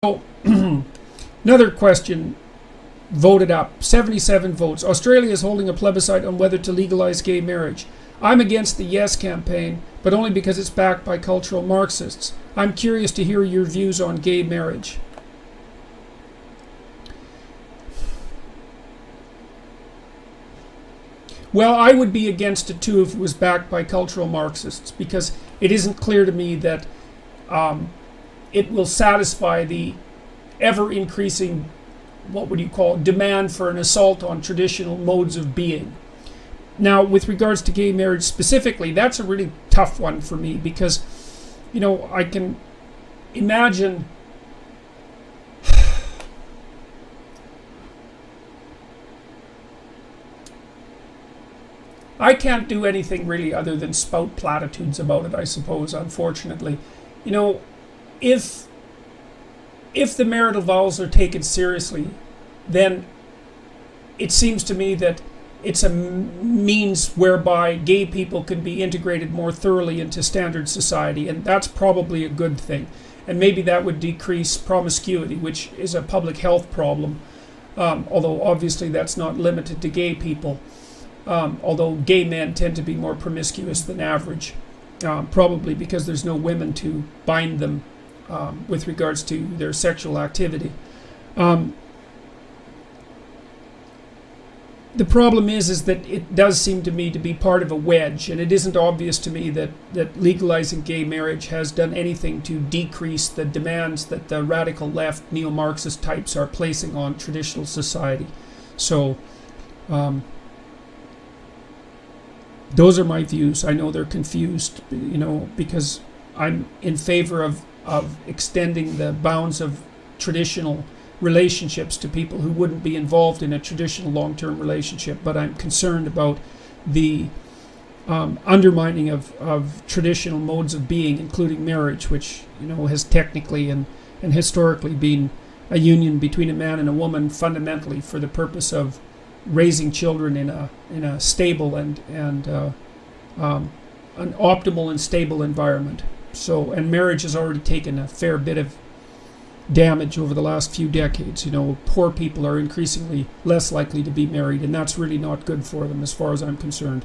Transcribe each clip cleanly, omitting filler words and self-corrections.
So, another question voted up 77 votes. Australia is holding a plebiscite on whether to legalize gay marriage. I'm against the Yes campaign, but only because it's backed by cultural Marxists. I'm curious to hear your views on gay marriage. Well, I would be against it too if it was backed by cultural Marxists, because it isn't clear to me that it will satisfy the ever-increasing, what would you call it, demand for an assault on traditional modes of being. Now, with regards to gay marriage specifically, that's a really tough one for me because, I can imagine I can't do anything really other than spout platitudes about it, I suppose, unfortunately. If the marital vows are taken seriously, then it seems to me that it's a means whereby gay people can be integrated more thoroughly into standard society, and that's probably a good thing. And maybe that would decrease promiscuity, which is a public health problem, although obviously that's not limited to gay people. Although gay men tend to be more promiscuous than average, probably because there's no women to bind them with regards to their sexual activity. The problem is that it does seem to me to be part of a wedge, and it isn't obvious to me that legalizing gay marriage has done anything to decrease the demands that the radical left neo-Marxist types are placing on traditional society. So those are my views. I know they're confused, because I'm in favor of extending the bounds of traditional relationships to people who wouldn't be involved in a traditional long-term relationship, but I'm concerned about the undermining of traditional modes of being, including marriage, which has technically and historically been a union between a man and a woman, fundamentally for the purpose of raising children in a stable and an optimal and stable environment. So, and marriage has already taken a fair bit of damage over the last few decades. Poor people are increasingly less likely to be married, and that's really not good for them as far as I'm concerned.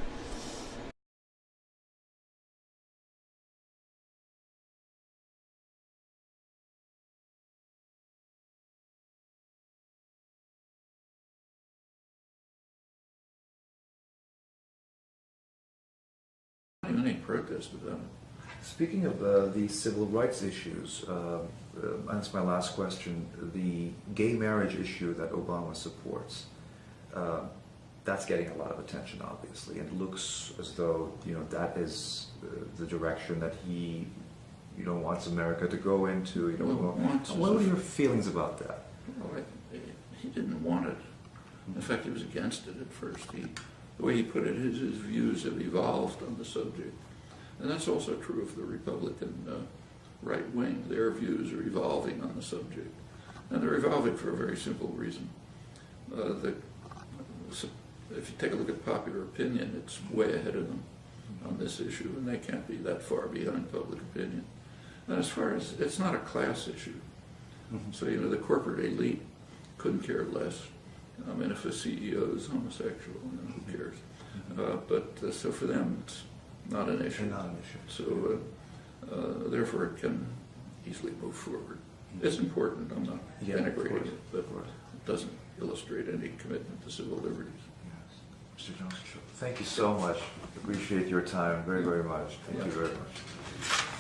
Any protest about it. Speaking of the civil rights issues, that's my last question. The gay marriage issue that Obama supports, that's getting a lot of attention, obviously, and it looks as though that is the direction that he wants America to go into. What are your feelings about that? Well, he didn't want it. In fact, he was against it at first. The way he put it, his views have evolved on the subject. And that's also true of the Republican right wing. Their views are evolving on the subject. And they're evolving for a very simple reason. If you take a look at popular opinion, it's way ahead of them on this issue, and they can't be that far behind public opinion. And as far as, it's not a class issue. So, the corporate elite couldn't care less. If a CEO is homosexual, who cares? So for them, it's not an issue. Not an issue. So therefore, it can easily move forward. It's important. I'm not denigrating it, but it doesn't illustrate any commitment to civil liberties. Yes. Mr. Johnson, thank you so much. Appreciate your time very, very much. Thank you very much.